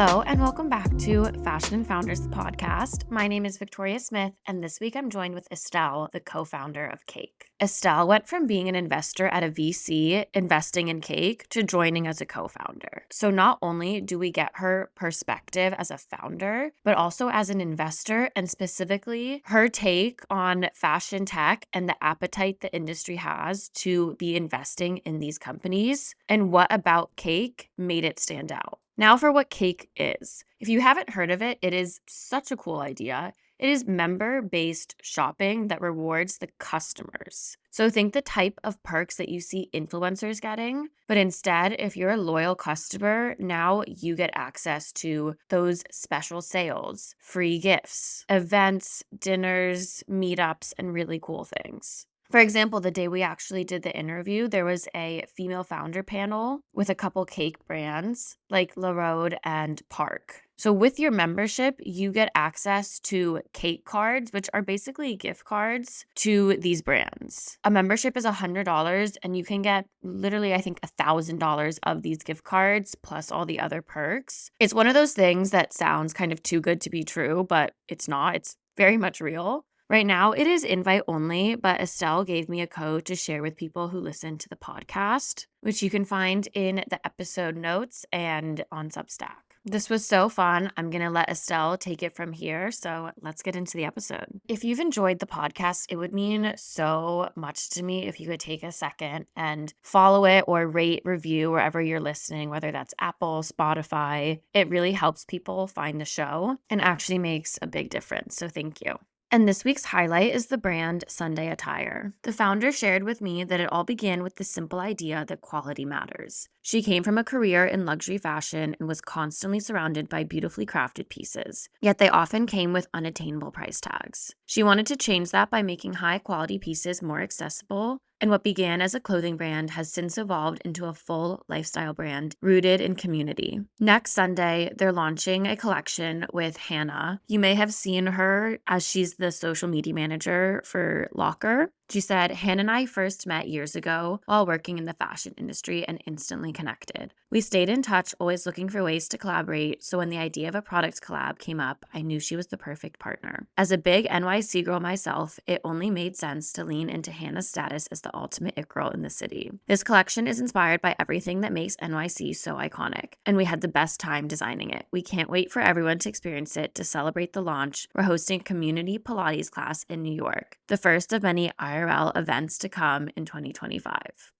Hello, and welcome back to Fashion and Founders, the podcast. My name is Victoria Smith, and this week I'm joined with Estelle, the co-founder of Cake. Estelle went from being an investor at a VC investing in Cake to joining as a co-founder. So not only do we get her perspective as a founder, but also as an investor, and specifically her take on fashion tech and the appetite the industry has to be investing in these companies, and what about Cake made it stand out. Now for what Cake is. If you haven't heard of it, it is such a cool idea. It is member-based shopping that rewards the customers. So think the type of perks that you see influencers getting, but instead, if you're a loyal customer, now you get access to those special sales, free gifts, events, dinners, meetups, and really cool things. For example, the day we actually did the interview, there was a female founder panel with a couple cake brands like Larroude and Parke. So with your membership, you get access to cake cards, which are basically gift cards to these brands. A membership is $100 and you can get literally, I think, $1,000 of these gift cards plus all the other perks. It's one of those things that sounds kind of too good to be true, but it's not. It's very much real. Right now, it is invite only, but Estelle gave me a code to share with people who listen to the podcast, which you can find in the episode notes and on Substack. This was so fun. I'm going to let Estelle take it from here, so let's get into the episode. If you've enjoyed the podcast, it would mean so much to me if you could take a second and follow it or rate, review wherever you're listening, whether that's Apple, Spotify. It really helps people find the show and actually makes a big difference, so thank you. And this week's highlight is the brand Sunday Attire. The founder shared with me that it all began with the simple idea that quality matters. She came from a career in luxury fashion and was constantly surrounded by beautifully crafted pieces, yet they often came with unattainable price tags. She wanted to change that by making high-quality pieces more accessible, and what began as a clothing brand has since evolved into a full lifestyle brand rooted in community. Next Sunday, they're launching a collection with Hannah. You may have seen her as she's the social media manager for Locker. She said, Hannah and I first met years ago while working in the fashion industry and instantly connected. We stayed in touch, always looking for ways to collaborate, so when the idea of a product collab came up, I knew she was the perfect partner. As a big NYC girl myself, it only made sense to lean into Hannah's status as the ultimate it girl in the city. This collection is inspired by everything that makes NYC so iconic, and we had the best time designing it. We can't wait for everyone to experience it. To celebrate the launch, we're hosting a community Pilates class in New York, the first of many IRL events to come in 2025.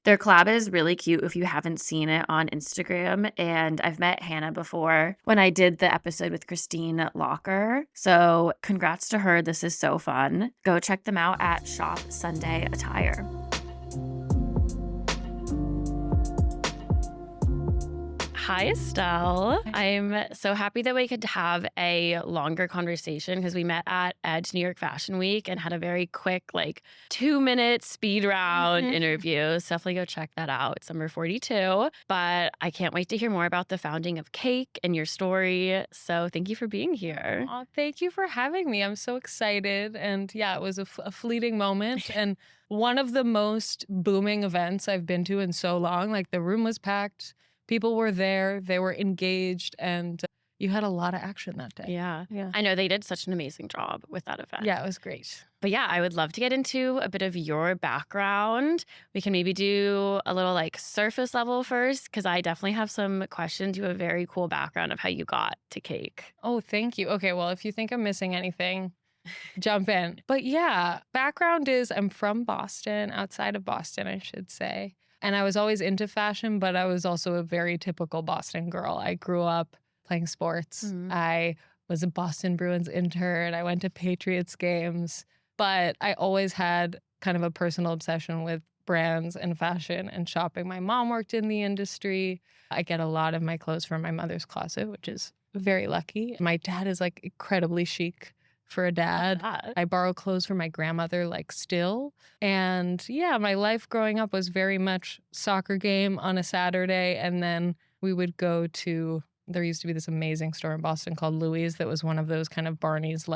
Their collab is really cute if you haven't seen it on Instagram, and I've met Hannah before when I did the episode with Christine Locker, so congrats to her. This is so fun. Go check them out at Shop Sunday Attire. Hi, Estelle. I'm so happy that we could have a longer conversation because we met at Ed's New York Fashion Week and had a very quick, 2-minute speed round interview. So definitely go check that out. It's number 42. But I can't wait to hear more about the founding of Cake and your story. So thank you for being here. Oh, thank you for having me. I'm so excited. And yeah, it was a fleeting moment. And one of the most booming events I've been to in so long. The room was packed. People were there, they were engaged, and you had a lot of action that day. Yeah. I know they did such an amazing job with that event. Yeah, it was great. But yeah, I would love to get into a bit of your background. We can maybe do a little surface level first, because I definitely have some questions. You have a very cool background of how you got to Cake. Oh, thank you. Okay, well, if you think I'm missing anything, jump in. But yeah, background is I'm from Boston, outside of Boston, I should say. And I was always into fashion, but I was also a very typical Boston girl. I grew up playing sports. Mm-hmm. I was a Boston Bruins intern. I went to Patriots games. But I always had kind of a personal obsession with brands and fashion and shopping. My mom worked in the industry. I get a lot of my clothes from my mother's closet, which is very lucky. My dad is incredibly chic for a dad. I borrow clothes from my grandmother still. And yeah, my life growing up was very much soccer game on a Saturday. And then we would go to, there used to be this amazing store in Boston called Louis that was one of those kind of Barney's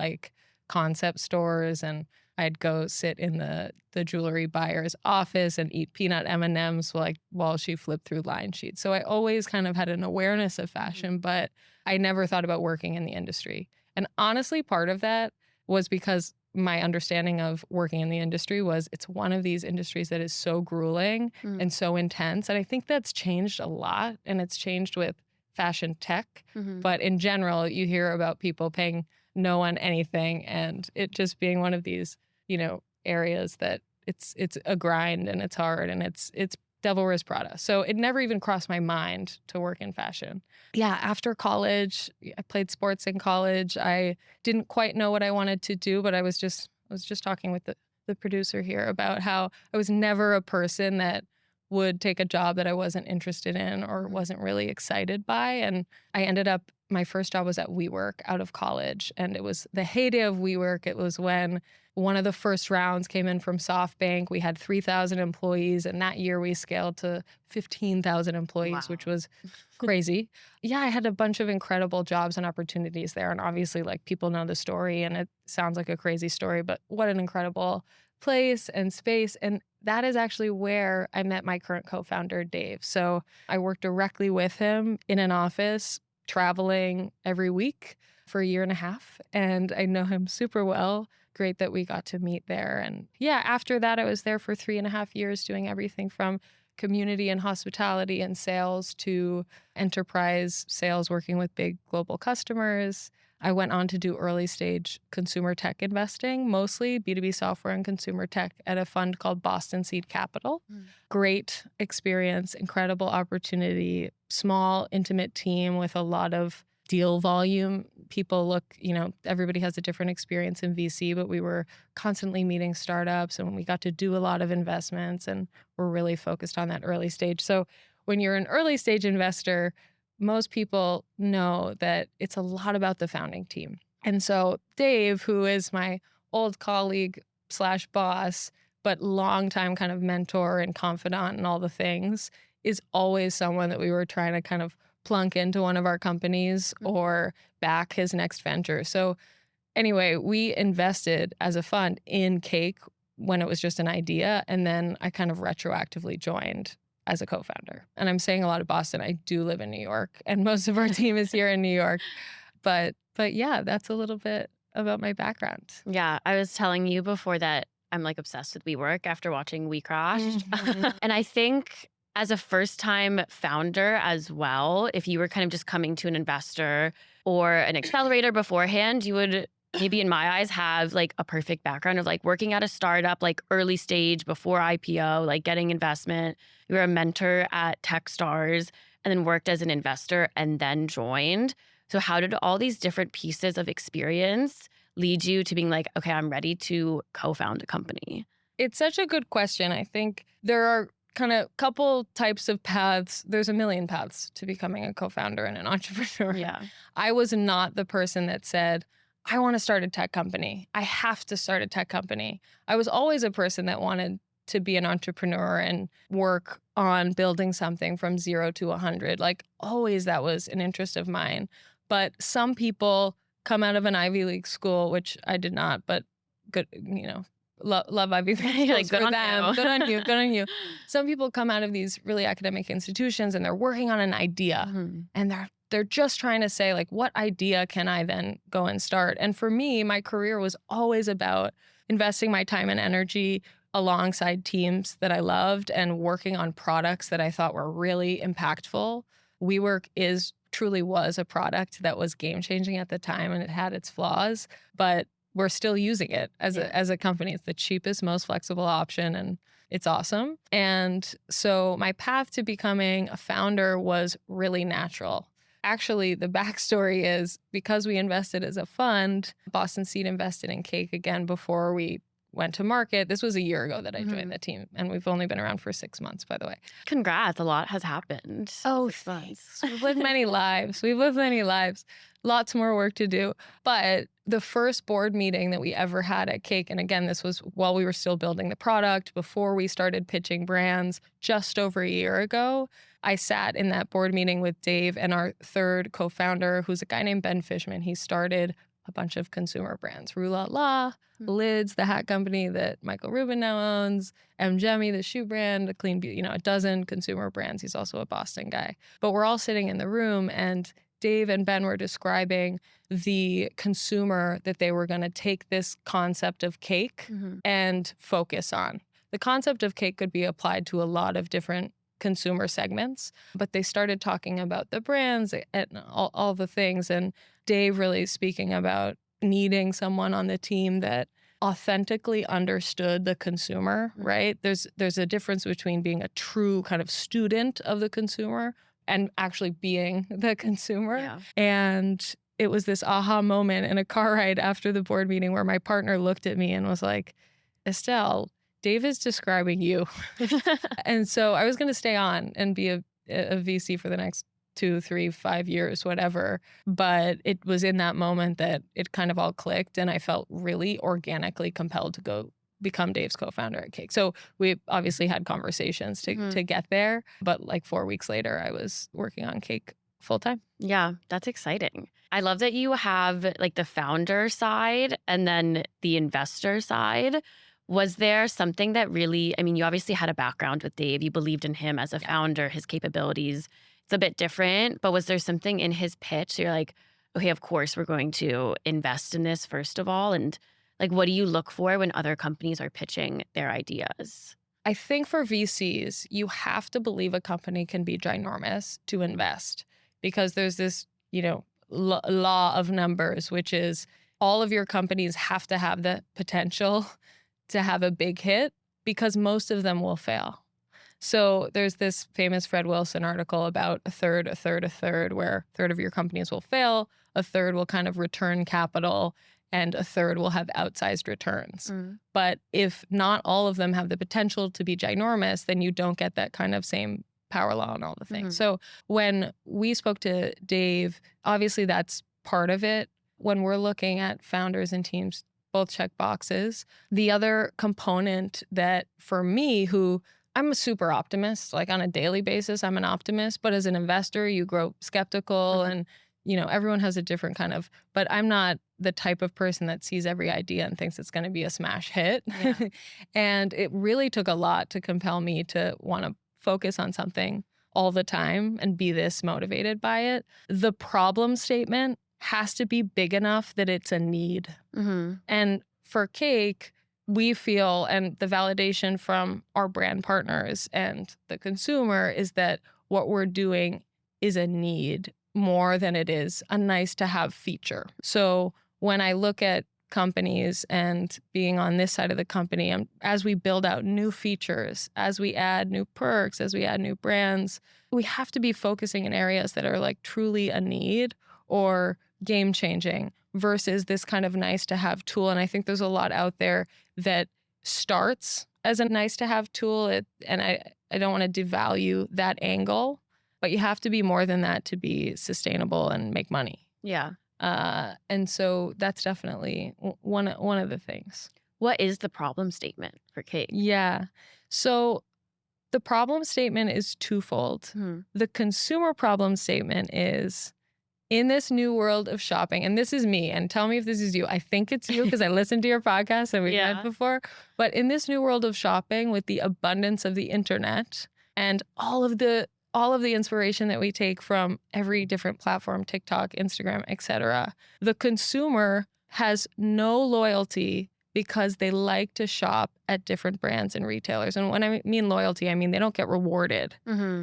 concept stores. And I'd go sit in the jewelry buyer's office and eat peanut M&Ms while she flipped through line sheets. So I always kind of had an awareness of fashion, but I never thought about working in the industry. And honestly, part of that was because my understanding of working in the industry was it's one of these industries that is so grueling and so intense. And I think that's changed a lot, and it's changed with fashion tech. But in general, you hear about people paying no one anything, and it just being one of these, areas that it's a grind and it's hard and it's devil wears Prada. So it never even crossed my mind to work in fashion. Yeah, after college, I played sports in college. I didn't quite know what I wanted to do, but I was just talking with the producer here about how I was never a person that would take a job that I wasn't interested in or wasn't really excited by. And I ended up, my first job was at WeWork out of college. And it was the heyday of WeWork. It was when one of the first rounds came in from SoftBank. We had 3,000 employees. And that year we scaled to 15,000 employees, which was crazy. Yeah, I had a bunch of incredible jobs and opportunities there. And obviously, people know the story and it sounds like a crazy story, but what an incredible place and space. And that is actually where I met my current co-founder, Dave. So I worked directly with him in an office, traveling every week for a year and a half. And I know him super well. Great that we got to meet there. And yeah, after that, I was there for 3.5 years doing everything from community and hospitality and sales to enterprise sales, working with big global customers. I went on to do early stage consumer tech investing, mostly B2B software and consumer tech at a fund called Boston Seed Capital. Great experience, incredible opportunity, small, intimate team with a lot of deal volume. People look, everybody has a different experience in VC, but we were constantly meeting startups and we got to do a lot of investments and we're really focused on that early stage. So when you're an early stage investor, most people know that it's a lot about the founding team. And so Dave, who is my old colleague / boss, but longtime kind of mentor and confidant and all the things, is always someone that we were trying to kind of plunk into one of our companies or back his next venture. So anyway, we invested as a fund in Cake when it was just an idea. And then I kind of retroactively joined as a co-founder. And I'm saying a lot of Boston. I do live in New York and most of our team is here in New York. But yeah, that's a little bit about my background. Yeah, I was telling you before that I'm obsessed with WeWork after watching We Crashed. And I think as a first-time founder as well, if you were kind of just coming to an investor or an accelerator beforehand, you would maybe in my eyes have a perfect background of working at a startup, early stage before IPO, getting investment. You were a mentor at Techstars and then worked as an investor and then joined. So how did all these different pieces of experience lead you to being okay, I'm ready to co-found a company? It's such a good question. I think there are kind of couple types of paths. There's a million paths to becoming a co-founder and an entrepreneur. Yeah. I was not the person that said, I want to start a tech company. I have to start a tech company. I was always a person that wanted to be an entrepreneur and work on building something from 0 to 100. Always that was an interest of mine. But some people come out of an Ivy League school, which I did not, but good, love Ivy League schools for them. Good on you. Good on you. Some people come out of these really academic institutions and they're working on an idea and they're just trying to say what idea can I then go and start? And for me, my career was always about investing my time and energy alongside teams that I loved and working on products that I thought were really impactful. WeWork truly was a product that was game-changing at the time and it had its flaws, but we're still using it as a company. It's the cheapest, most flexible option and it's awesome. And so my path to becoming a founder was really natural. Actually, the backstory is because we invested as a fund, Boston Seed invested in Cake again before we went to market. This was a year ago that I joined the team, and we've only been around for 6 months, by the way. Congrats. A lot has happened. Oh, thanks. We've lived many lives. Lots more work to do. But the first board meeting that we ever had at Cake, and again, this was while we were still building the product, before we started pitching brands, just over a year ago, I sat in that board meeting with Dave and our third co-founder, who's a guy named Ben Fishman. He started a bunch of consumer brands. Rue La La, Lids, the hat company that Michael Rubin now owns, M. Jemmy, the shoe brand, a Clean Beauty, a dozen consumer brands. He's also a Boston guy. But we're all sitting in the room, and Dave and Ben were describing the consumer that they were going to take this concept of cake and focus on. The concept of cake could be applied to a lot of different consumer segments, but they started talking about the brands and all the things. And Dave really speaking about needing someone on the team that authentically understood the consumer, right? There's a difference between being a true kind of student of the consumer and actually being the consumer. Yeah. And it was this aha moment in a car ride after the board meeting where my partner looked at me and was like, Estelle, Dave is describing you. And so I was going to stay on and be a VC for the next 2, 3, 5 years, whatever. But it was in that moment that it kind of all clicked, and I felt really organically compelled to go become Dave's co-founder at Cake. So we obviously had conversations to get there, but like 4 weeks later, I was working on Cake full time. Yeah, that's exciting. I love that you have like the founder side and then the investor side. Was there something that really, you obviously had a background with Dave. You believed in him as a founder, his capabilities. It's a bit different, but was there something in his pitch? You're like, okay, of course, we're going to invest in this first of all. And like, what do you look for when other companies are pitching their ideas? I think for VCs, you have to believe a company can be ginormous to invest, because there's this, law of numbers, which is all of your companies have to have the potential to have a big hit, because most of them will fail. So there's this famous Fred Wilson article about a third, where a third of your companies will fail, a third will kind of return capital, and a third will have outsized returns. But if not all of them have the potential to be ginormous, then you don't get that kind of same power law and all the things. So when we spoke to Dave, obviously that's part of it. When we're looking at founders and teams, both check boxes. The other component that for me, who I'm a super optimist, like on a daily basis, I'm an optimist, but as an investor, you grow skeptical and, everyone has a different kind of, but I'm not the type of person that sees every idea and thinks it's going to be a smash hit. Yeah. And it really took a lot to compel me to want to focus on something all the time and be this motivated by it. The problem statement has to be big enough that it's a need. And for Cake, we feel, and the validation from our brand partners and the consumer is that what we're doing is a need more than it is a nice to have feature. So when I look at companies and being on this side of the company, as we build out new features, as we add new perks, as we add new brands, we have to be focusing in areas that are like truly a need or game changing versus this kind of nice to have tool. And I think there's a lot out there that starts as a nice to have tool. And I don't want to devalue that angle, but you have to be more than that to be sustainable and make money. Yeah. And so that's definitely one of the things. What is the problem statement for Cake? Yeah. So the problem statement is twofold. The consumer problem statement is, in this new world of shopping, and this is me, and tell me if this is you. I think it's you because I listened to your podcast and we've met before. But in this new world of shopping, with the abundance of the internet and all of the inspiration that we take from every different platform, TikTok, Instagram, etc., the consumer has no loyalty because they like to shop at different brands and retailers. And when I mean loyalty, I mean they don't get rewarded.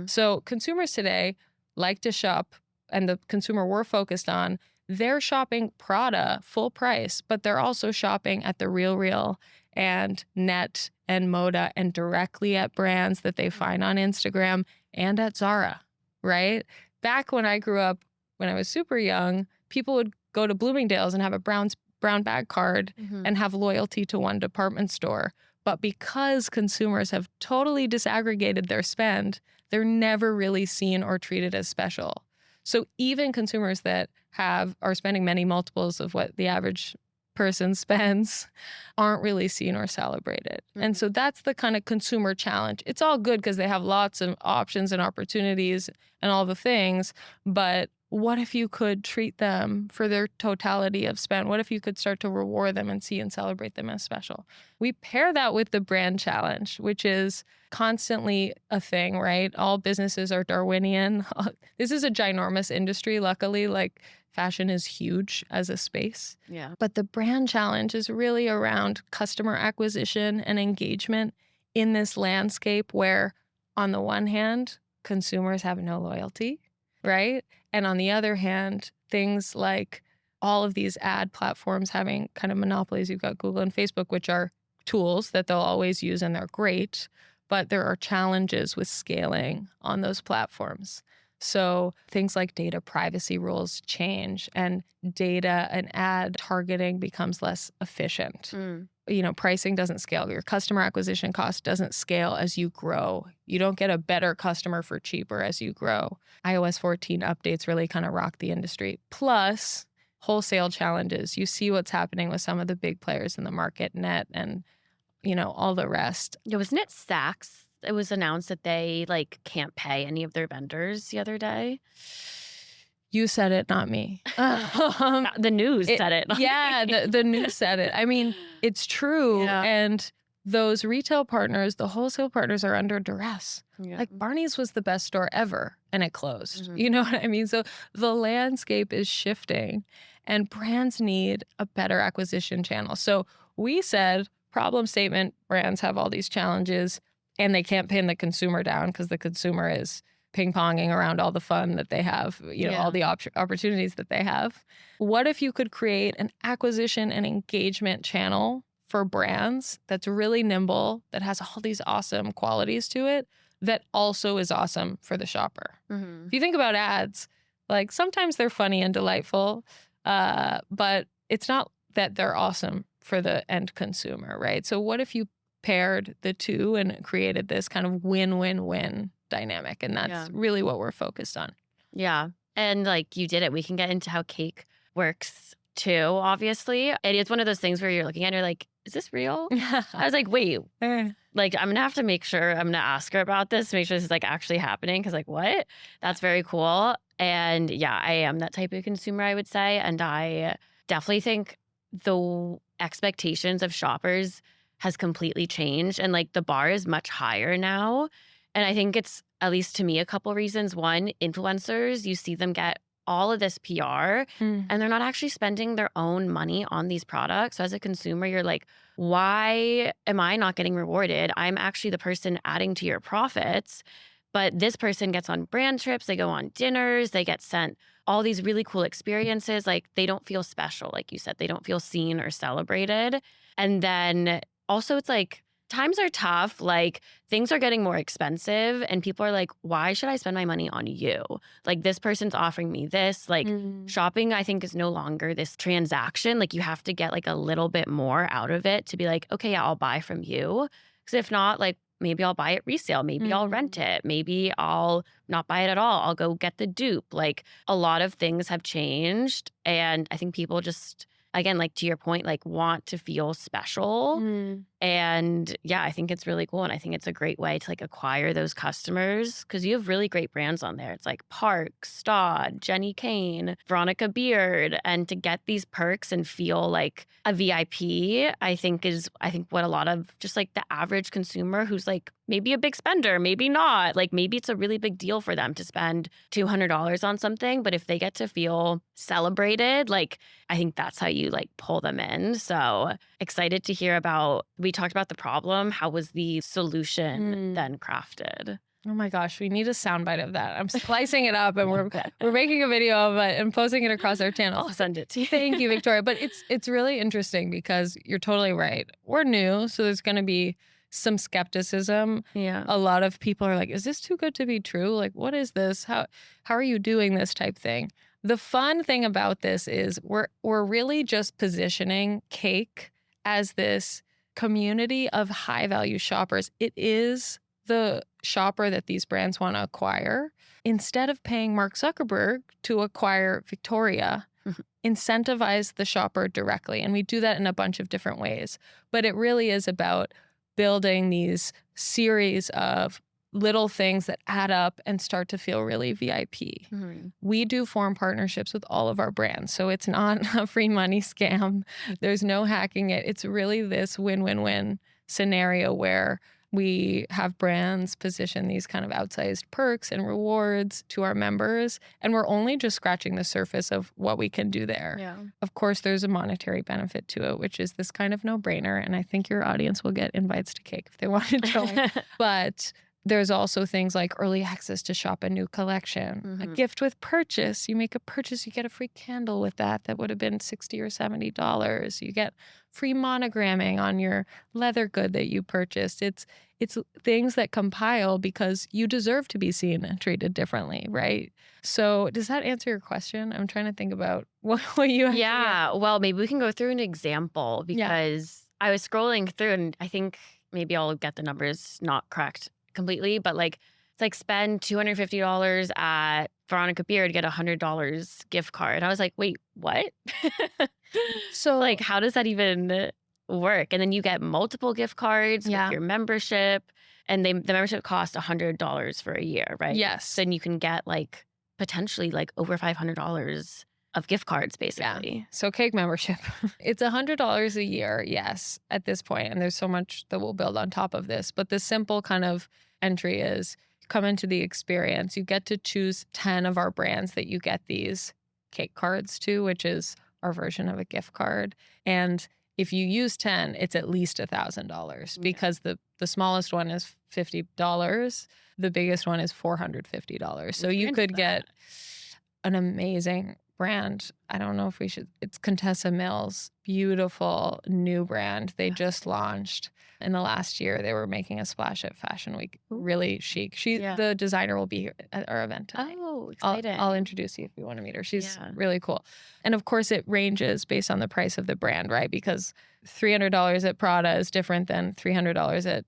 So consumers today like to shop, and the consumer we're focused on, they're shopping Prada full price, but they're also shopping at The RealReal and Net and Moda and directly at brands that they find on Instagram and at Zara, right? Back when I grew up, when I was super young, people would go to Bloomingdale's and have a brown bag card and have loyalty to one department store. But because consumers have totally disaggregated their spend, they're never really seen or treated as special. So even consumers that are spending many multiples of what the average person spends aren't really seen or celebrated. And so that's the kind of consumer challenge. It's all good because they have lots of options and opportunities and all the things, but what if you could treat them for their totality of spend? What if you could start to reward them and see and celebrate them as special? We pair that with the brand challenge, which is constantly a thing, right? All businesses are Darwinian. This is a ginormous industry. Luckily, like fashion is huge as a space. Yeah. But the brand challenge is really around customer acquisition and engagement in this landscape where, on the one hand, consumers have no loyalty, right? And on the other hand, things like all of these ad platforms having kind of monopolies. You've got Google and Facebook, which are tools that they'll always use and they're great, but there are challenges with scaling on those platforms. So things like data privacy rules change and data and ad targeting becomes less efficient. Pricing doesn't scale. Your customer acquisition cost doesn't scale as you grow. You don't get a better customer for cheaper as you grow. iOS 14 updates really kind of rock the industry. Plus, wholesale challenges. You see what's happening with some of the big players in the market, Net and, all the rest. Yeah, wasn't it Saks? It was announced that they can't pay any of their vendors the other day. You said it, not me. The news said it. Yeah, the news said it. I mean, it's true. Yeah. And those retail partners, the wholesale partners are under duress. Yeah. Like Barney's was the best store ever and it closed. Mm-hmm. You know what I mean? So the landscape is shifting and brands need a better acquisition channel. So we said, problem statement, brands have all these challenges and they can't pin the consumer down because the consumer is ping-ponging around all the fun that they have, all the opportunities that they have. What if you could create an acquisition and engagement channel for brands that's really nimble, that has all these awesome qualities to it, that also is awesome for the shopper? Mm-hmm. If you think about ads, like sometimes they're funny and delightful, but it's not that they're awesome for the end consumer, right? So what if you paired the two and created this kind of win-win-win dynamic? And that's really what we're focused on. Yeah. And you did it. We can get into how cake works too, obviously. And it's one of those things where you're looking at it, you're like, is this real? I was like, wait, I'm going to have to make sure, I'm going to ask her about this, make sure this is actually happening. Cause what? That's very cool. And yeah, I am that type of consumer, I would say. And I definitely think the expectations of shoppers has completely changed. And the bar is much higher now. And I think it's, at least to me, a couple reasons. One, influencers, you see them get all of this PR and they're not actually spending their own money on these products. So as a consumer, you're like, why am I not getting rewarded? I'm actually the person adding to your profits. But this person gets on brand trips, they go on dinners, they get sent all these really cool experiences. They don't feel special, like you said, they don't feel seen or celebrated. And then also it's times are tough, things are getting more expensive and people are like, why should I spend my money on you? This person's offering me this. Shopping, I think, is no longer this transaction. You have to get a little bit more out of it to be like, okay, yeah, I'll buy from you. Because if not, maybe I'll buy it resale. Maybe I'll rent it. Maybe I'll not buy it at all. I'll go get the dupe. A lot of things have changed. And I think people just, again, to your point, want to feel special. And yeah, I think it's really cool. And I think it's a great way to acquire those customers because you have really great brands on there. It's Parke, Stod, Jenny Kane, Veronica Beard. And to get these perks and feel like a VIP, I think what a lot of just the average consumer who's maybe a big spender, maybe not. Maybe it's a really big deal for them to spend $200 on something. But if they get to feel celebrated, I think that's how you pull them in. So excited to hear about, we talked about the problem. How was the solution then crafted? Oh my gosh, we need a soundbite of that. I'm slicing it up and we're making a video of it and posting it across our channel. I'll send it to you. Thank you, Victoria. But it's really interesting because you're totally right. We're new, so there's going to be some skepticism. Yeah. A lot of people are like, is this too good to be true? What is this? How are you doing this type thing? The fun thing about this is we're really just positioning cake as this community of high value shoppers. It is the shopper that these brands want to acquire. Instead of paying Mark Zuckerberg to acquire Victoria, incentivize the shopper directly. And we do that in a bunch of different ways. But it really is about building these series of little things that add up and start to feel really VIP. We do form partnerships with all of our brands. So it's not a free money scam. There's no hacking it. It's really this win-win-win scenario where we have brands position these kind of outsized perks and rewards to our members, and we're only just scratching the surface of what we can do there. Yeah. Of course, there's a monetary benefit to it, which is this kind of no-brainer, and I think your audience will get invites to Cake if they want to join. But there's also things like early access to shop a new collection, a gift with purchase. You make a purchase, you get a free candle with that would have been $60 or $70. You get free monogramming on your leather good that you purchased. It's things that compile because you deserve to be seen and treated differently, right? So does that answer your question? I'm trying to think about what you have. Yeah. Well, maybe we can go through an example because I was scrolling through and I think maybe I'll get the numbers not correct completely, but like it's like spend $250 at Veronica Beer to get $100 gift card. I was like, wait, what? So like, how does that even work? And then you get multiple gift cards with your membership, and the membership costs $100 for a year, right? Yes. Then you can get like potentially like over $500 of gift cards, basically. Yeah. So Cake membership, it's $100 a year, yes, at this point. And there's so much that we'll build on top of this. But the simple kind of entry is you come into the experience, you get to choose 10 of our brands that you get these cake cards to, which is our version of a gift card. And if you use 10, it's at least $1,000 because the smallest one is $50. The biggest one is $450. So you could get an amazing brand. I don't know if we should. It's Contessa Mills, beautiful new brand. They just launched in the last year. They were making a splash at Fashion Week. Really chic. The designer will be here at our event tonight. Oh, exciting. I'll introduce you if you want to meet her. She's really cool. And of course, it ranges based on the price of the brand, right? Because $300 at Prada is different than $300 at,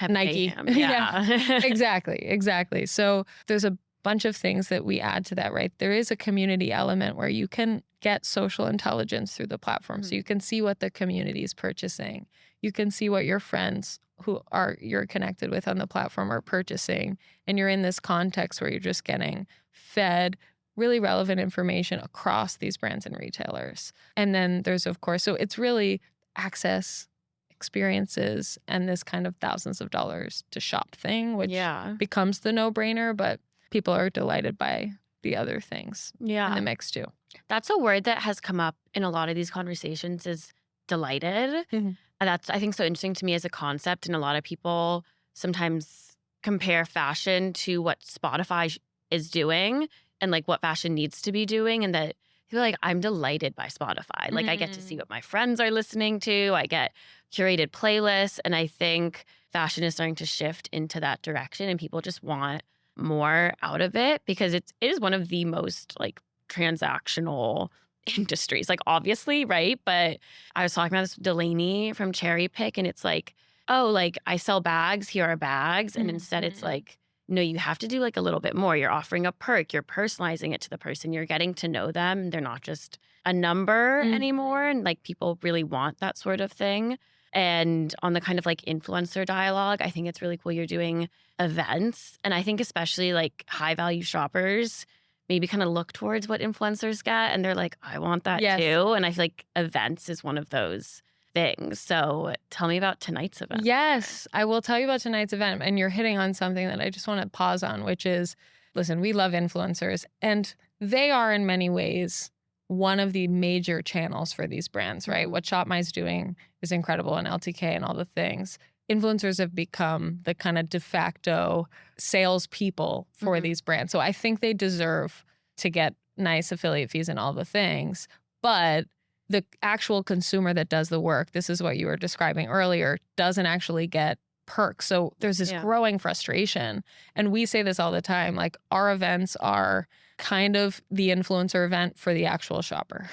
Nike. Yeah. Exactly. So there's a bunch of things that we add to that, right? There is a community element where you can get social intelligence through the platform. So you can see what the community is purchasing. You can see what your friends who you're connected with on the platform are purchasing. And you're in this context where you're just getting fed really relevant information across these brands and retailers. And then there's, of course, so it's really access, experiences, and this kind of thousands of dollars to shop thing, which becomes the no-brainer, but people are delighted by the other things in the mix too. That's a word that has come up in a lot of these conversations is delighted. And that's, I think, so interesting to me as a concept. And a lot of people sometimes compare fashion to what Spotify is doing and like what fashion needs to be doing. And that people are like, I'm delighted by Spotify. Like I get to see what my friends are listening to. I get curated playlists. And I think fashion is starting to shift into that direction and people just want more out of it because it is one of the most like transactional industries, like obviously, right? But I was talking about this with Delaney from Cherry Pick and it's like, oh, like I sell bags, here are bags. And instead it's like, no, you have to do like a little bit more. You're offering a perk, you're personalizing it to the person, you're getting to know them. They're not just a number anymore. And like people really want that sort of thing. And on the kind of like influencer dialogue, I think it's really cool you're doing events. And I think especially like high value shoppers maybe kind of look towards what influencers get and they're like, I want that too. And I feel like events is one of those things. So tell me about tonight's event. Yes, I will tell you about tonight's event. And you're hitting on something that I just want to pause on, which is, listen, we love influencers and they are in many ways one of the major channels for these brands, right? What Shop My's doing is incredible and LTK and all the things. Influencers have become the kind of de facto salespeople for these brands. So I think they deserve to get nice affiliate fees and all the things. But the actual consumer that does the work, this is what you were describing earlier, doesn't actually get perks. So there's this growing frustration. And we say this all the time, like our events are kind of the influencer event for the actual shopper.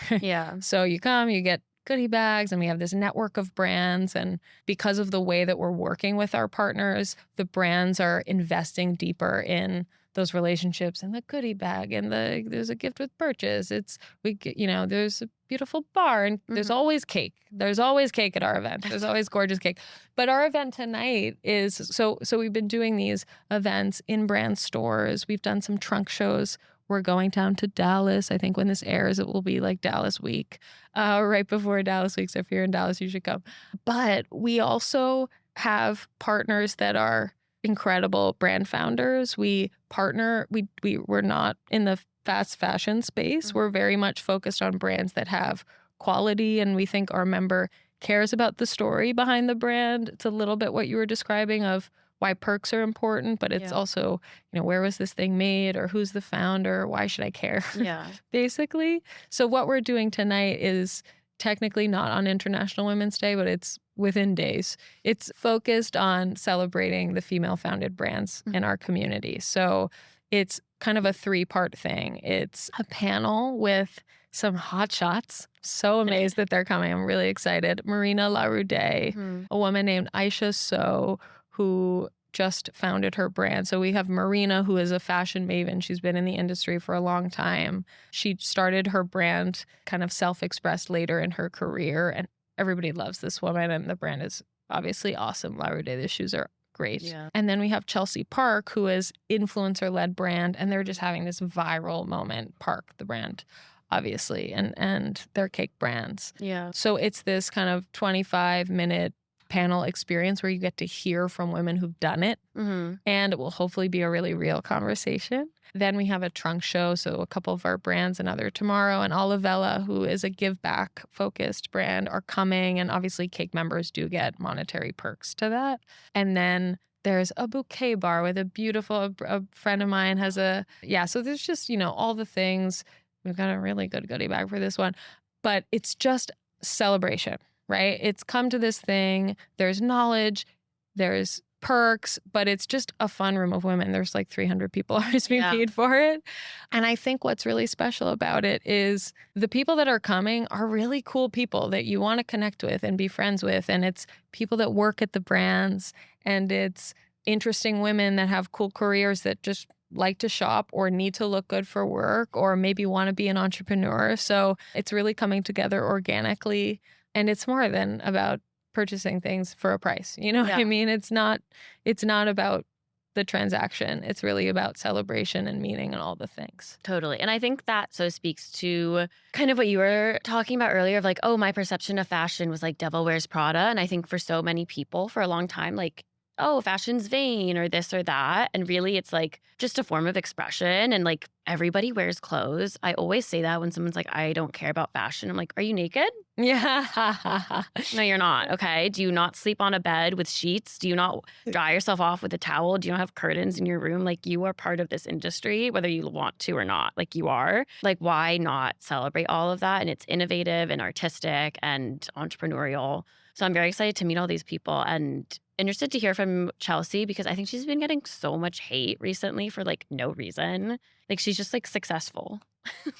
So you come, you get goodie bags, and we have this network of brands. And because of the way that we're working with our partners, the brands are investing deeper in those relationships and the goodie bag and there's a gift with purchase. There's a beautiful bar and there's always cake. There's always cake at our event. There's always gorgeous cake. But our event tonight is so we've been doing these events in brand stores. We've done some trunk shows. We're going down to Dallas. I think when this airs, it will be like Dallas week, right before Dallas week. So if you're in Dallas, you should come. But we also have partners that are incredible brand founders. We partner. We're not in the fast fashion space. We're very much focused on brands that have quality, and we think our member cares about the story behind the brand. It's a little bit what you were describing of why perks are important, but it's also, where was this thing made, or who's the founder? Why should I care? Yeah. Basically. So what we're doing tonight is technically not on International Women's Day, but it's within days. It's focused on celebrating the female-founded brands in our community. So it's kind of a 3-part thing. It's a panel with some hot shots. So amazed that they're coming. I'm really excited. Marina, Larroude, a woman named Aisha So, who just founded her brand. So we have Marina, who is a fashion maven. She's been in the industry for a long time. She started her brand kind of self-expressed later in her career, and everybody loves this woman, and the brand is obviously awesome. Larroude, the shoes are great. Yeah. And then we have Chelsea Parke, who is influencer-led brand, and they're just having this viral moment. Parke, the brand, obviously, and their cake brands. Yeah. So it's this kind of 25-minute panel experience where you get to hear from women who've done it, and it will hopefully be a really real conversation. Then we have a trunk show, so a couple of our brands, another tomorrow, and Olivella, who is a give back focused brand, are coming, and obviously cake members do get monetary perks to that. And then there's a bouquet bar with a friend of mine has so there's just, all the things. We've got a really good goodie bag for this one, but it's just celebration. Right? It's come to this thing. There's knowledge, there's perks, but it's just a fun room of women. There's like 300 people RSVP'd for it. And I think what's really special about it is the people that are coming are really cool people that you want to connect with and be friends with. And it's people that work at the brands, and it's interesting women that have cool careers that just like to shop or need to look good for work or maybe want to be an entrepreneur. So it's really coming together organically. And it's more than about purchasing things for a price. You know what I mean? It's not about the transaction. It's really about celebration and meaning and all the things. Totally. And I think that so speaks to kind of what you were talking about earlier of like, oh, my perception of fashion was like Devil Wears Prada. And I think for so many people for a long time, like, oh, fashion's vain or this or that. And really it's like just a form of expression, and like everybody wears clothes. I always say that when someone's like, I don't care about fashion. I'm like, are you naked? Yeah. No, you're not. Okay. Do you not sleep on a bed with sheets? Do you not dry yourself off with a towel? Do you not have curtains in your room? Like, you are part of this industry, whether you want to or not. Like, you are. Like, why not celebrate all of that? And it's innovative and artistic and entrepreneurial. So I'm very excited to meet all these people and interested to hear from Chelsea, because I think she's been getting so much hate recently for like no reason. Like, she's just like successful.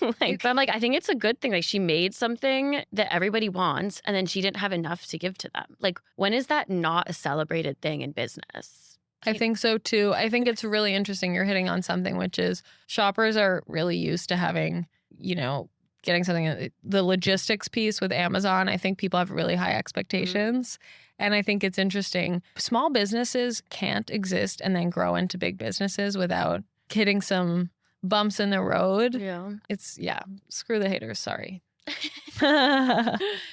But I'm like, I think it's a good thing. Like, she made something that everybody wants, and then she didn't have enough to give to them. Like, when is that not a celebrated thing in business? I think so too. I think it's really interesting. You're hitting on something, which is shoppers are really used to having, getting something, the logistics piece with Amazon. I think people have really high expectations. And I think it's interesting. Small businesses can't exist and then grow into big businesses without hitting some bumps in the road. Yeah. Screw the haters. Sorry.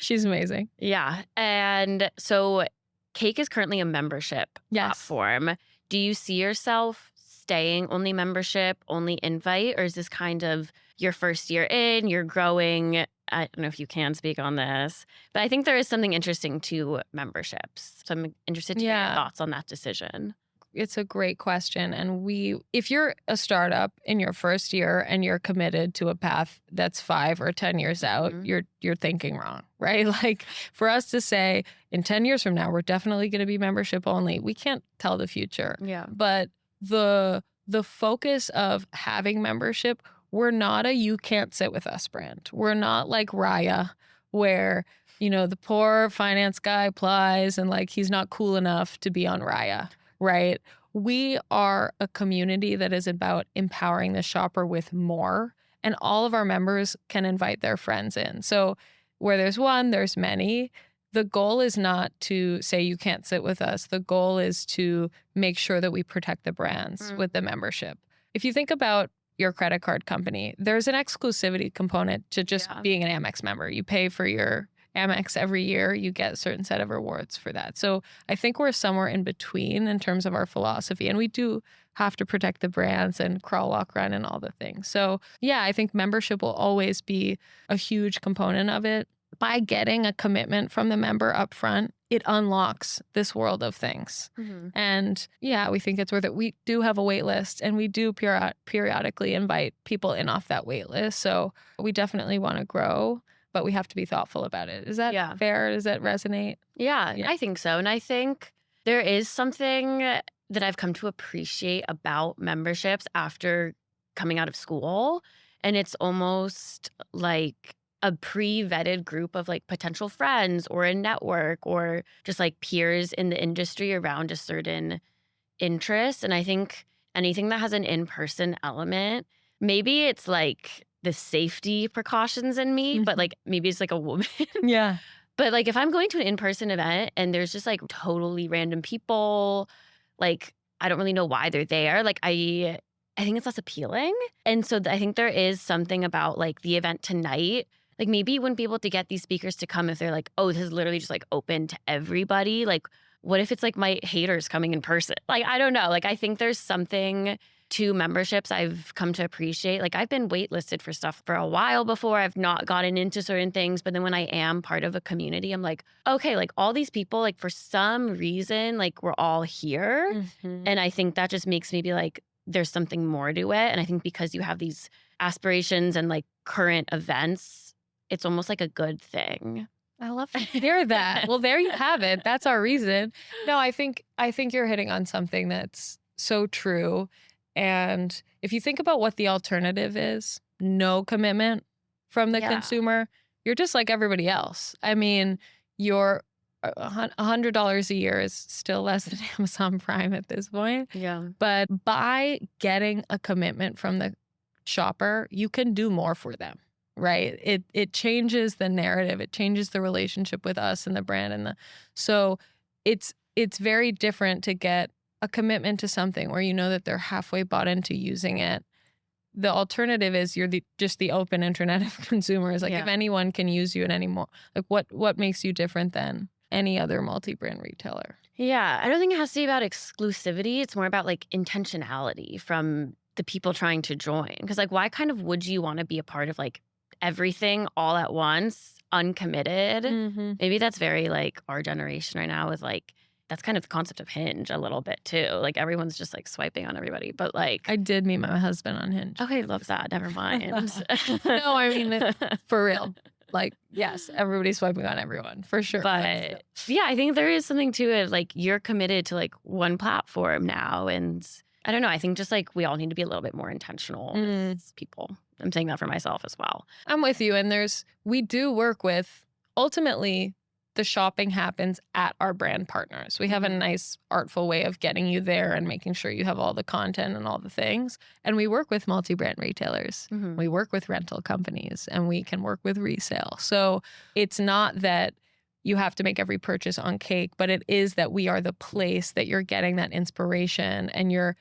She's amazing. Yeah. And so Cake is currently a membership platform. Do you see yourself staying only membership, only invite, or is this kind of your first year in, you're growing? I don't know if you can speak on this, but I think there is something interesting to memberships. So I'm interested to hear your thoughts on that decision. It's a great question. And if you're a startup in your first year and you're committed to a path that's 5 or 10 years out, you're thinking wrong, right? Like, for us to say in 10 years from now, we're definitely going to be membership only, we can't tell the future. Yeah. But the focus of having membership, we're not a you can't sit with us brand. We're not like Raya, where, the poor finance guy applies and like he's not cool enough to be on Raya, right? we are a community that is about empowering the shopper with more, and all of our members can invite their friends in. So where there's one, there's many. The goal is not to say you can't sit with us. The goal is to make sure that we protect the brands with the membership. If you think about your credit card company, there's an exclusivity component to just being an Amex member. You pay for your Amex every year, you get a certain set of rewards for that. So I think we're somewhere in between in terms of our philosophy. And we do have to protect the brands and crawl, walk, run and all the things. So yeah, I think membership will always be a huge component of it. By getting a commitment from the member up front, it unlocks this world of things. And yeah, we think it's worth it. We do have a wait list, and we do periodically invite people in off that wait list. So we definitely want to grow, but we have to be thoughtful about it. Is that fair? Does that resonate? Yeah, I think so. And I think there is something that I've come to appreciate about memberships after coming out of school. And it's almost like a pre-vetted group of like potential friends or a network or just like peers in the industry around a certain interest. And I think anything that has an in-person element, maybe it's like the safety precautions in me, but like maybe it's like a woman. Yeah. But like if I'm going to an in-person event and there's just like totally random people, like I don't really know why they're there. Like I think it's less appealing. And so I think there is something about like the event tonight. Like maybe you wouldn't be able to get these speakers to come if they're like, oh, this is literally just like open to everybody. Like what if it's like my haters coming in person? Like, I don't know. Like I think there's something to memberships I've come to appreciate. Like I've been waitlisted for stuff for a while before. I've not gotten into certain things. But then when I am part of a community, I'm like, okay, like all these people, like for some reason, like we're all here. And I think that just makes me be like, there's something more to it. And I think because you have these aspirations and like current events, it's almost like a good thing. I love to hear that. Well, there you have it. That's our reason. No, I think you're hitting on something that's so true. And if you think about what the alternative is, no commitment from the consumer, you're just like everybody else. I mean, your $100 a year is still less than Amazon Prime at this point. Yeah. But by getting a commitment from the shopper, you can do more for them. Right. It changes the narrative. It changes the relationship with us and the brand so it's very different to get a commitment to something where you know that they're halfway bought into using it. The alternative is you're just the open internet of consumers. Like if anyone can use you at any more, like what makes you different than any other multi-brand retailer? Yeah. I don't think it has to be about exclusivity. It's more about like intentionality from the people trying to join. Because like why kind of would you want to be a part of like everything all at once, uncommitted? Maybe that's very like our generation right now is like, that's kind of the concept of Hinge a little bit too. Like everyone's just like swiping on everybody. But like I did meet my husband on Hinge. Okay, love that. Never mind. No, I mean for real. Like, yes, everybody's swiping on everyone for sure. But yeah, I think there is something to it. Like you're committed to like one platform now. And I don't know. I think just like we all need to be a little bit more intentional as people. I'm saying that for myself as well. I'm with you. And we do work with, ultimately, the shopping happens at our brand partners. We have a nice, artful way of getting you there and making sure you have all the content and all the things. And we work with multi-brand retailers. We work with rental companies, and we can work with resale. So it's not that you have to make every purchase on Cake, but it is that we are the place that you're getting that inspiration and you're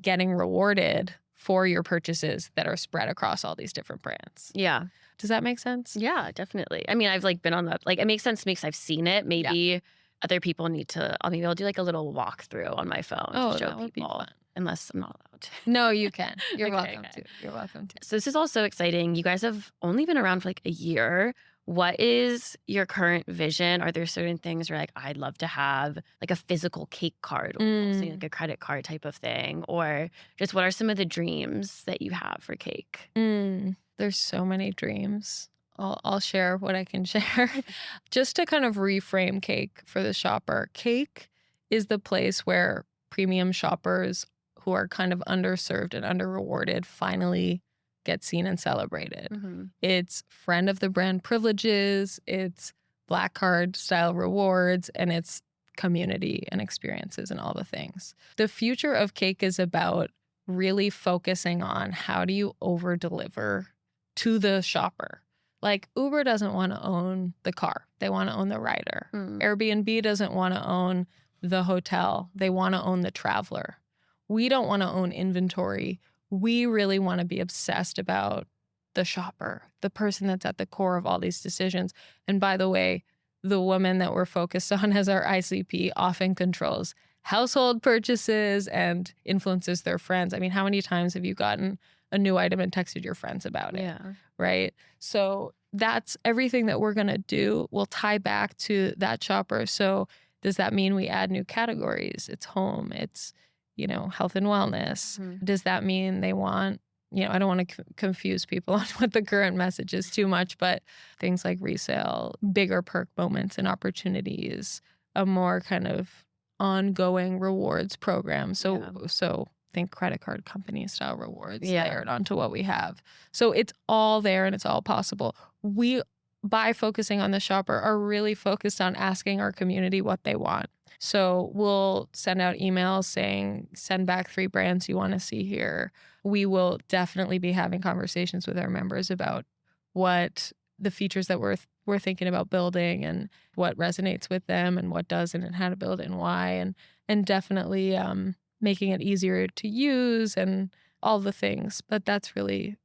getting rewarded for your purchases that are spread across all these different brands. Yeah. Does that make sense? Yeah, definitely. I mean, I've like been on the, like, it makes sense to me because I've seen it. Maybe other people need to, maybe I'll do like a little walkthrough on my phone to show people. Unless I'm not allowed to. No, you can. You're welcome to. You're welcome to. So this is all so exciting. You guys have only been around for like a year. What is your current vision? Are there certain things where like I'd love to have like a physical cake card, or like a credit card type of thing, or just what are some of the dreams that you have for Cake? There's so many dreams. I'll share what I can share. Just to kind of reframe Cake for the shopper. Cake is the place where premium shoppers who are kind of underserved and under-rewarded finally get seen and celebrated. It's friend of the brand privileges, it's Black Card style rewards, and it's community and experiences and all the things. The future of Cake is about really focusing on how do you over deliver to the shopper. Like Uber doesn't want to own the car. They want to own the rider. Airbnb doesn't want to own the hotel. They want to own the traveler. We don't want to own inventory. We really want to be obsessed about the shopper, the person that's at the core of all these decisions. And by the way, the woman that we're focused on as our ICP often controls household purchases and influences their friends. I mean, how many times have you gotten a new item and texted your friends about it? Yeah. Right? So that's everything that we're going to do will tie back to that shopper. So does that mean we add new categories? It's home, it's, health and wellness. Does that mean they want, I don't want to confuse people on what the current message is too much, but things like resale, bigger perk moments and opportunities, a more kind of ongoing rewards program. So think credit card company style rewards layered onto what we have. So it's all there and it's all possible. We, by focusing on the shopper, are really focused on asking our community what they want. So we'll send out emails saying, send back 3 brands you want to see here. We will definitely be having conversations with our members about what the features that we're thinking about building and what resonates with them and what doesn't and how to build it and why. And definitely making it easier to use and all the things. But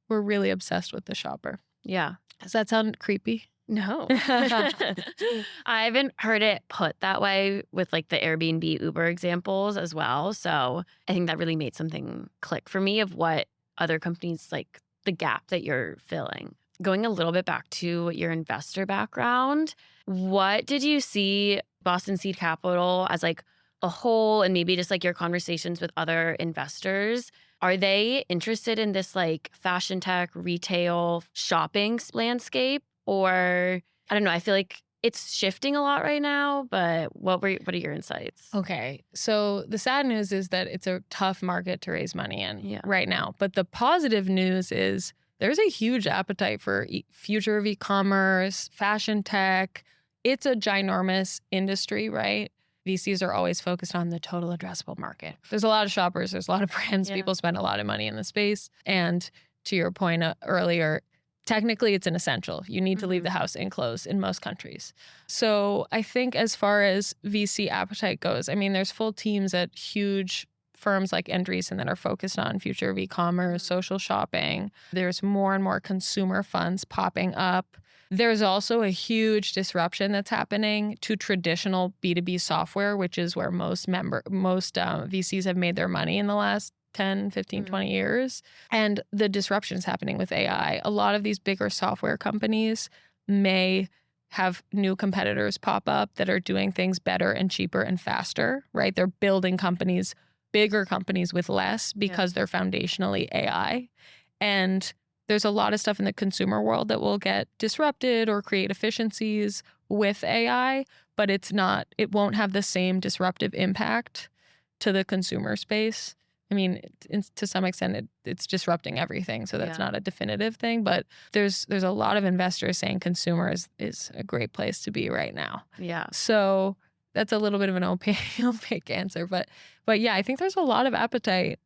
we're really obsessed with the shopper. Yeah. Does that sound creepy? No. I haven't heard it put that way with like the Airbnb, Uber examples as well. So I think that really made something click for me of what other companies, like the gap that you're filling. Going a little bit back to your investor background, what did you see Boston Seed Capital as like a whole, and maybe just like your conversations with other investors? Are they interested in this like fashion tech, retail, shopping landscape? Or I don't know, I feel like it's shifting a lot right now, but what are your insights? Okay. So the sad news is that it's a tough market to raise money in right now. But the positive news is there's a huge appetite for future of e-commerce, fashion tech. It's a ginormous industry, right? VCs are always focused on the total addressable market. There's a lot of shoppers. There's a lot of brands. People spend a lot of money in the space. And to your point earlier, technically, it's an essential. You need to leave the house in clothes in most countries. So I think as far as VC appetite goes, I mean, there's full teams at huge firms like Andreessen that are focused on future of e-commerce, social shopping. There's more and more consumer funds popping up. There's also a huge disruption that's happening to traditional B2B software, which is where most VCs have made their money in the last 10, 15, 20 years. And the disruption is happening with AI. A lot of these bigger software companies may have new competitors pop up that are doing things better and cheaper and faster, right? They're building companies, bigger companies with less because they're foundationally AI. And there's a lot of stuff in the consumer world that will get disrupted or create efficiencies with AI, but it won't have the same disruptive impact to the consumer space. I mean, to some extent, it's disrupting everything. So that's not a definitive thing. But there's a lot of investors saying consumer is a great place to be right now. Yeah. So that's a little bit of an opaque answer. But yeah, I think there's a lot of appetite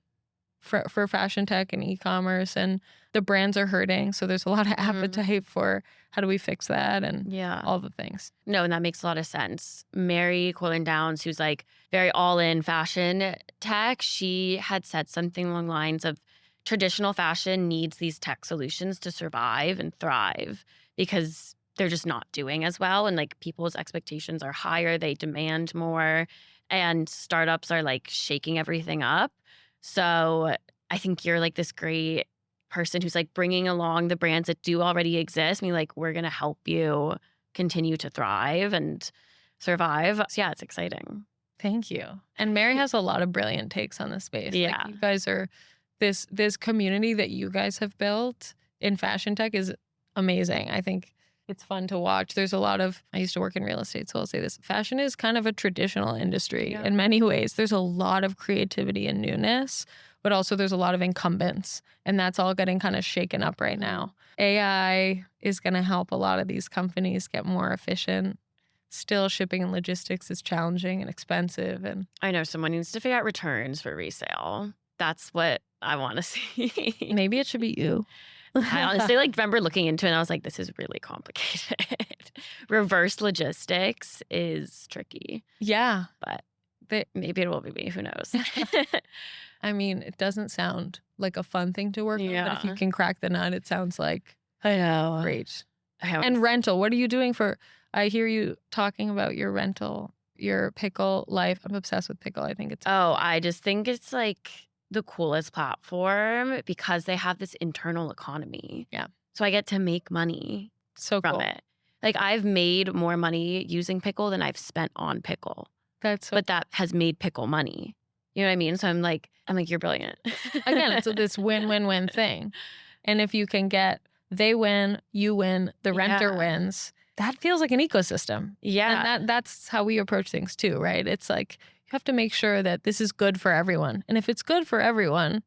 for fashion tech and e-commerce, and the brands are hurting. So there's a lot of appetite for how do we fix that and all the things. No, and that makes a lot of sense. Mary Quillen Downs, who's like very all in fashion tech, she had said something along the lines of traditional fashion needs these tech solutions to survive and thrive because they're just not doing as well. And like people's expectations are higher, they demand more, and startups are like shaking everything up. So I think you're like this great person who's like bringing along the brands that do already exist. I mean, like, we're going to help you continue to thrive and survive. So yeah, it's exciting. Thank you. And Mary has a lot of brilliant takes on the space. Yeah. Like, you guys are, this community that you guys have built in fashion tech is amazing. I think it's fun to watch. There's a lot of, I used to work in real estate, so I'll say this. Fashion is kind of a traditional industry in many ways. There's a lot of creativity and newness, but also there's a lot of incumbents. And that's all getting kind of shaken up right now. AI is going to help a lot of these companies get more efficient. still shipping and logistics is challenging and expensive. And I know someone needs to figure out returns for resale. That's what I want to see. maybe it should be you. I honestly remember looking into it and I was like, this is really complicated. Reverse logistics is tricky, Yeah. but They, maybe it will be me. Who knows? I mean, it doesn't sound like a fun thing to work on, but if you Yeah. can crack the nut, it sounds like I know. great. And And rental, what are you doing for, I hear you talking about your rental, your Pickle life. I'm obsessed with Pickle. I think it's I just think it's like the coolest platform because they have this internal economy. Yeah. So I get to make money so from cool. it. Like I've made more money using Pickle than I've spent on Pickle. That's so But that has made Pickle money. You know what I mean? So I'm like, you're brilliant. Again, it's this win-win-win thing. And if you can get, they win, you win, the renter Yeah. wins, that feels like an ecosystem. Yeah. And that's how we approach things too, right? It's like, you have to make sure that this is good for everyone. And if it's good for everyone,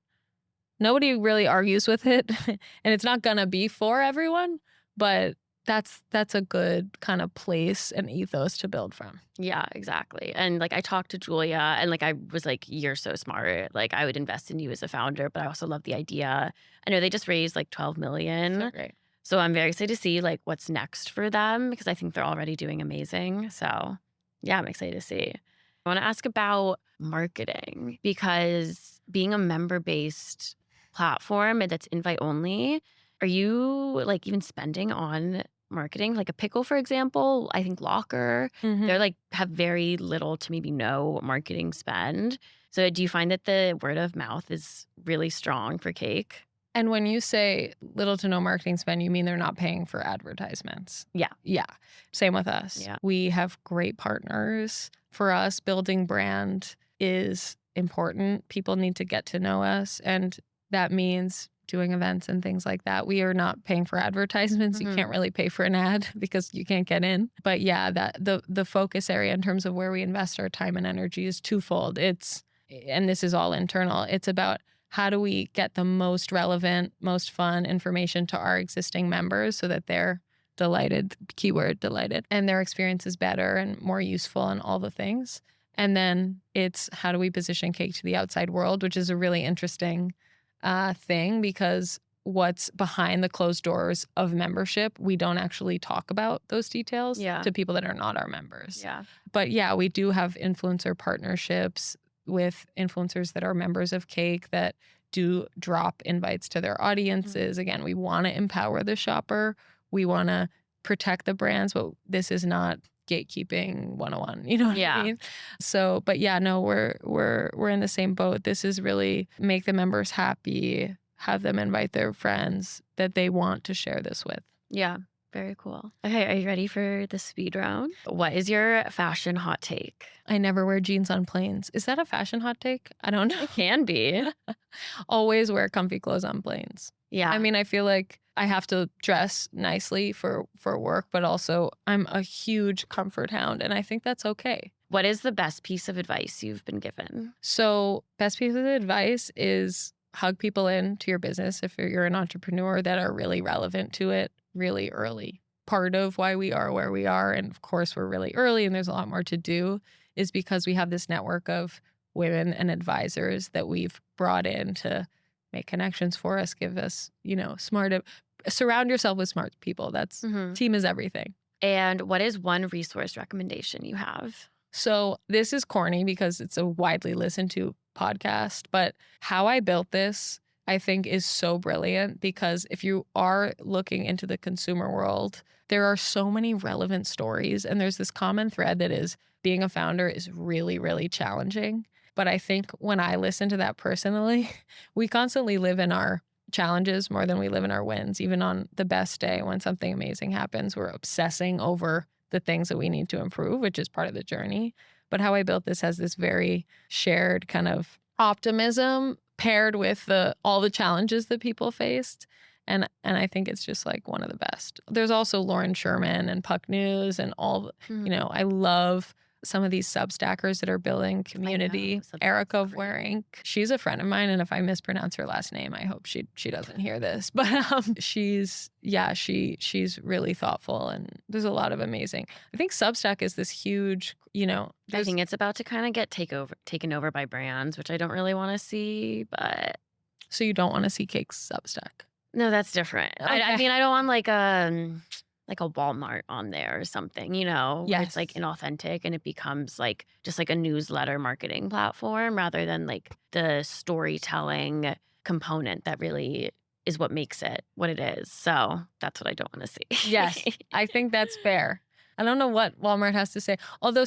nobody really argues with it. And it's not gonna be for everyone, but that's a good kind of place and ethos to build from. Yeah, exactly. And like I talked to Julia and like I was like, you're so smart. Like I would invest in you as a founder, but I also love the idea. I know they just raised like 12 million. So great. So I'm very excited to see like what's next for them because I think they're already doing amazing. So yeah, I'm excited to see. I want to ask about marketing because being a member-based platform that's invite only, are you like even spending on marketing? Like a Pickle, for example, I think Locker, they're like have very little to maybe no marketing spend. So do you find that the word of mouth is really strong for Cake? And when you say little to no marketing spend, you mean they're not paying for advertisements? Yeah. Yeah. Same with us. Yeah. We have great partners. For us, building brand is important. People need to get to know us. And that means doing events and things like that. We are not paying for advertisements. You can't really pay for an ad because you can't get in. But yeah, that the focus area in terms of where we invest our time and energy is twofold. And this is all internal. It's about how do we get the most relevant, most fun information to our existing members so that they're delighted, keyword delighted, and their experience is better and more useful and all the things. And then it's how do we position Cake to the outside world, which is a really interesting thing because what's behind the closed doors of membership, we don't actually talk about those details to people that are not our members. Yeah. But yeah, we do have influencer partnerships with influencers that are members of Cake that do drop invites to their audiences. Again, we want to empower the shopper. We want to protect the brands, but this is not gatekeeping 101. You know what I mean? So, but yeah, no, we're in the same boat. This is really make the members happy, have them invite their friends that they want to share this with. Yeah. Very cool. Okay, are you ready for the speed round? What is your fashion hot take? I never wear jeans on planes. Is that a fashion hot take? I don't know. It can be. Always wear comfy clothes on planes. Yeah. I mean, I feel like I have to dress nicely for work, but also I'm a huge comfort hound, and I think that's okay. What is the best piece of advice you've been given? So, best piece of advice is hug people into your business if you're an entrepreneur that are really relevant to it really early. Part of why we are where we are, and of course we're really early and there's a lot more to do, is because we have this network of women and advisors that we've brought in to make connections for us, give us, surround yourself with smart people. That's team is everything. And what is one resource recommendation you have? So this is corny because it's a widely listened to podcast, but How I Built This, I think, is so brilliant because if you are looking into the consumer world, there are so many relevant stories. And there's this common thread that is being a founder is really, really challenging. But I think when I listen to that personally, we constantly live in our challenges more than we live in our wins. Even on the best day when something amazing happens, we're obsessing over the things that we need to improve, which is part of the journey. But How I Built This has this very shared kind of optimism paired with all the challenges that people faced. And I think it's just like one of the best. There's also Lauren Sherman and Puck News and all, I love some of these Substackers that are building community. Substack's Erica great. Waring, she's a friend of mine, and if I mispronounce her last name, I hope she doesn't hear this. But she's really thoughtful, and there's a lot of amazing. I think Substack is this huge, I think it's about to kind of get taken over by brands, which I don't really want to see, but So you don't want to see Cake's Substack? no, that's different. I Okay. mean, I don't want like a Walmart on there or something, where it's like Yes. inauthentic and it becomes like just like a newsletter marketing platform rather than like the storytelling component that really is what makes it what it is. So that's what I don't want to see. Yes, I think that's fair. I don't know what Walmart has to say. Although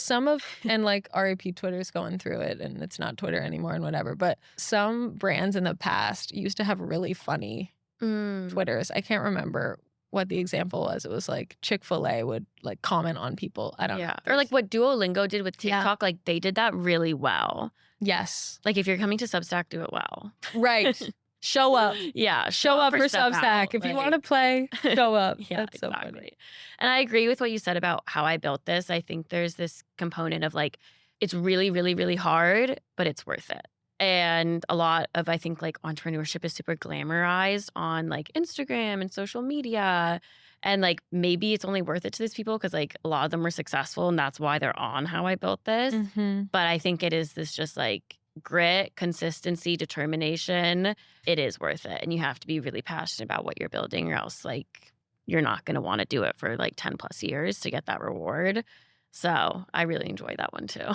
and like RIP Twitter's going through it and it's not Twitter anymore and whatever. But some brands in the past used to have really funny Twitters. I can't remember what the example was. It was like Chick-fil-A would like comment on people. I don't know. Or like what Duolingo did with TikTok. Like they did that really well. Yes. Like if you're coming to Substack, do it well. Right. Show up. Yeah. Show up for step Substack. out, If you like- want to play, show up. Yeah, That's so funny. And I agree with what you said about how I built this. I think there's this component of like, it's really, really, really hard, but it's worth it. And a lot of, I think like entrepreneurship is super glamorized on like Instagram and social media. And like, maybe it's only worth it to these people because like a lot of them were successful and that's why they're on How I Built This. But I think it is this just like grit, consistency, determination. It is worth it. And you have to be really passionate about what you're building or else like you're not going to want to do it for like 10 plus years to get that reward. So I really enjoy that one too.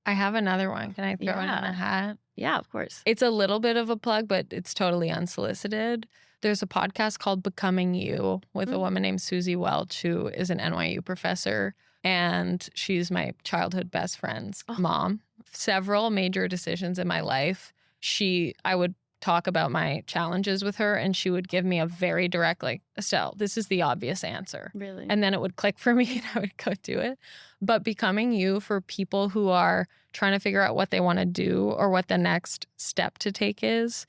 I have another one. Can I throw it in the hat? Yeah, of course. It's a little bit of a plug, but it's totally unsolicited. There's a podcast called Becoming You with a woman named Susie Welch, who is an NYU professor. And she's my childhood best friend's mom. Several major decisions in my life, I would talk about my challenges with her and she would give me a very direct, like, Estelle, this is the obvious answer. Really? And then it would click for me and I would go do it. But Becoming You for people who are trying to figure out what they want to do or what the next step to take is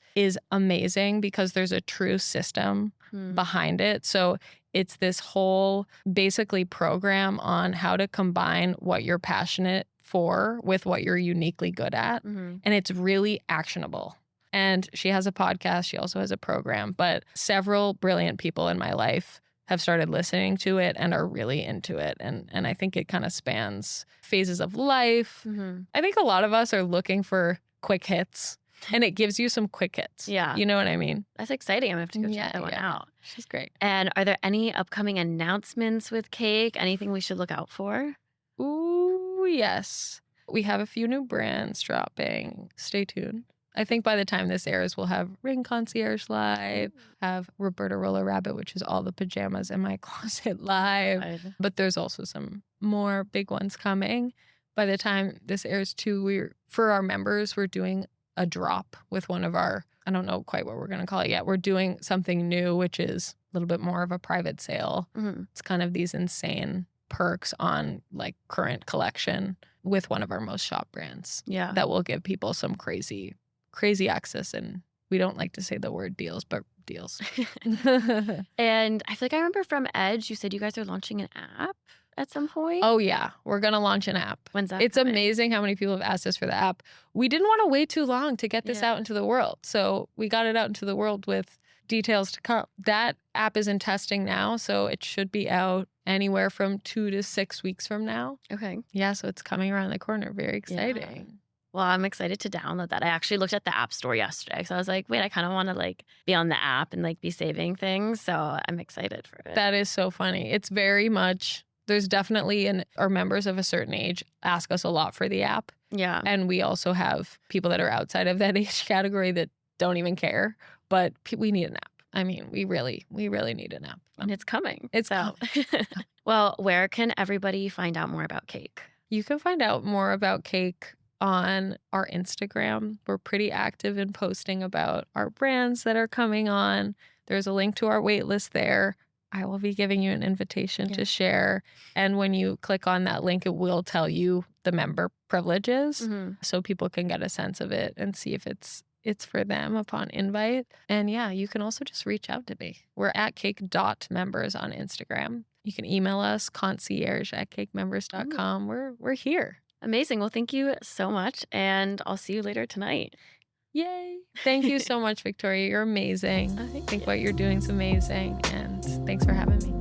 amazing because there's a true system behind it. So it's this whole basically program on how to combine what you're passionate for with what you're uniquely good at. And it's really actionable. And she has a podcast. She also has a program. But several brilliant people in my life have started listening to it and are really into it. And I think it kind of spans phases of life. I think a lot of us are looking for quick hits. And it gives you some quick hits. Yeah. You know what I mean? That's exciting. I'm going to have to go check that one out. She's great. And are there any upcoming announcements with Cake? Anything we should look out for? Ooh, yes. We have a few new brands dropping. Stay tuned. I think by the time this airs, we'll have Ring Concierge live, have Roberta Roller Rabbit, which is all the pajamas in my closet live. But there's also some more big ones coming. By the time this airs too, for our members, we're doing a drop with one of our, I don't know quite what we're going to call it yet. We're doing something new, which is a little bit more of a private sale. It's kind of these insane perks on like current collection with one of our most shop brands. Yeah. That will give people some crazy access. And we don't like to say the word deals, but deals. And I feel like I remember from Edge, you said you guys are launching an app at some point. Oh, yeah. We're going to launch an app. When's that? It's coming? amazing how many people have asked us for the app. We didn't want to wait too long to get this out into the world. So we got it out into the world with details to come. That app is in testing now. So it should be out anywhere from 2 to 6 weeks from now. Okay. Yeah. So it's coming around the corner. Very exciting. Yeah. Well, I'm excited to download that. I actually looked at the App Store yesterday. So I was like, wait, I kind of want to like be on the app and like be saving things. So I'm excited for it. That is so funny. It's very much, there's definitely, our members of a certain age ask us a lot for the app. Yeah. And we also have people that are outside of that age category that don't even care. But we need an app. I mean, we really need an app. And it's coming. It's coming. Well, where can everybody find out more about Cake? You can find out more about Cake on our Instagram. We're pretty active in posting about our brands that are coming on. There's a link to our wait list there. I will be giving you an invitation to share. And when you click on that link, it will tell you the member privileges so people can get a sense of it and see if it's it's for them upon invite. And yeah, you can also just reach out to me. We're at cake.members on Instagram. You can email us Ooh, concierge@cakemembers.com. We're here. amazing. Well, thank you so much, and I'll see you later tonight. Yay. Thank you so much, Victoria. You're amazing. I Thank think you. what you're doing is amazing. And thanks for having me.